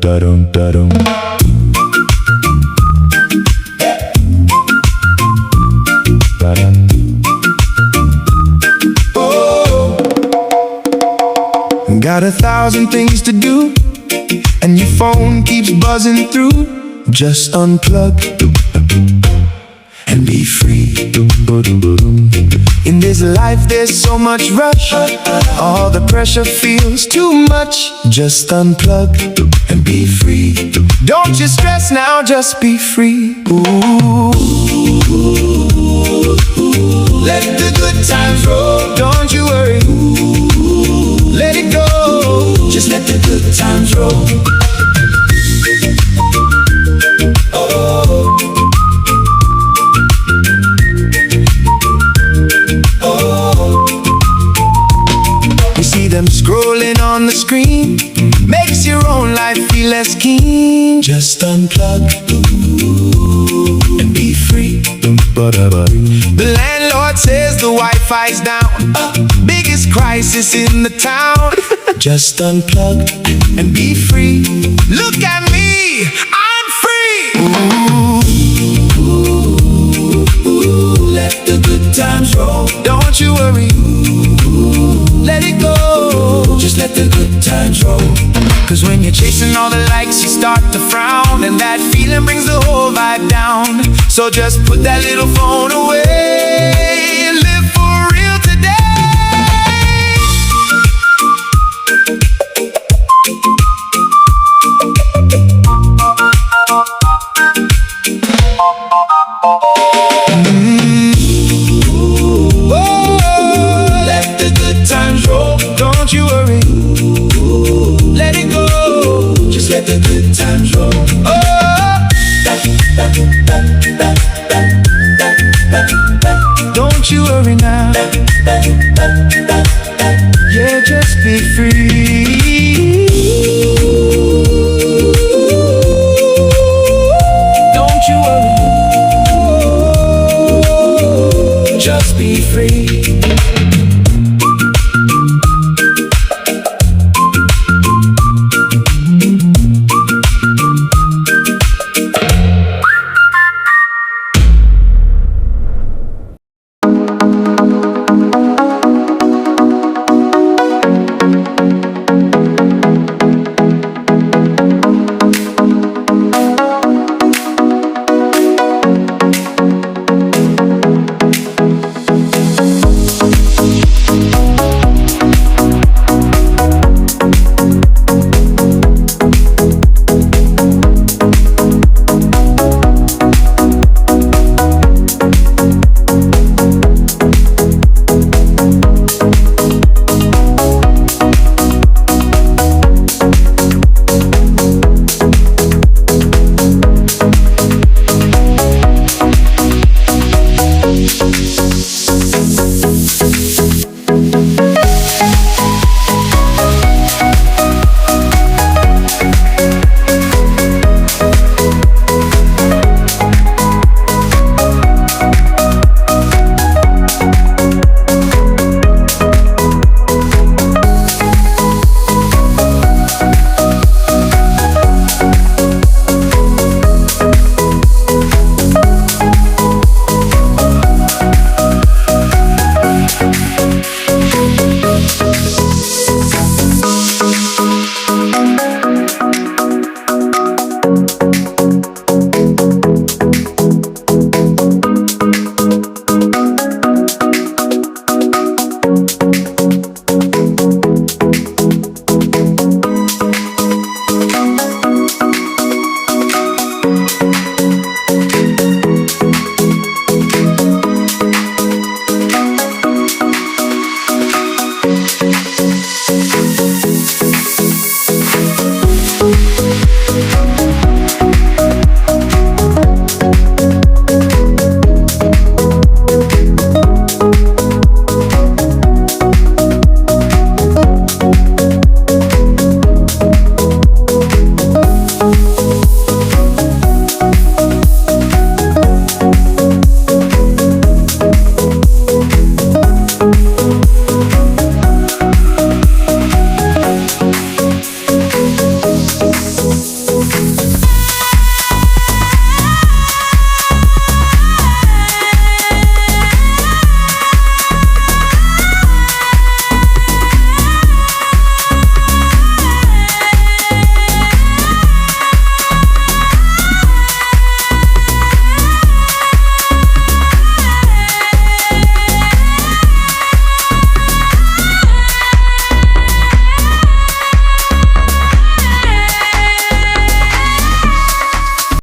da-dum, da-dum. Da-dum. Oh, got 1,000 things to do, and your phone keeps buzzing through. Just unplug and be free. In this life there's so much rush, all the pressure feels too much. Just unplug and be free. Don't you stress now, just be free. Ooh. Let the good times roll, don't you worry. Let it go, just let the good times roll. Them scrolling on the screen makes your own life feel less keen. Just unplug and be free. The landlord says the Wi-Fi's down, biggest crisis in the town. Just unplug and be free. Look at me, I'm free. Ooh, let the good times roll, don't you worry. Let it go, just let the good times roll. Cause when you're chasing all the likes, you start to frown, and that feeling brings the whole vibe down. So just put that little phone away and live for real today. Don't you worry, let it go, just let the good times roll. Don't you worry now, yeah, just be free. Don't you worry, just be free.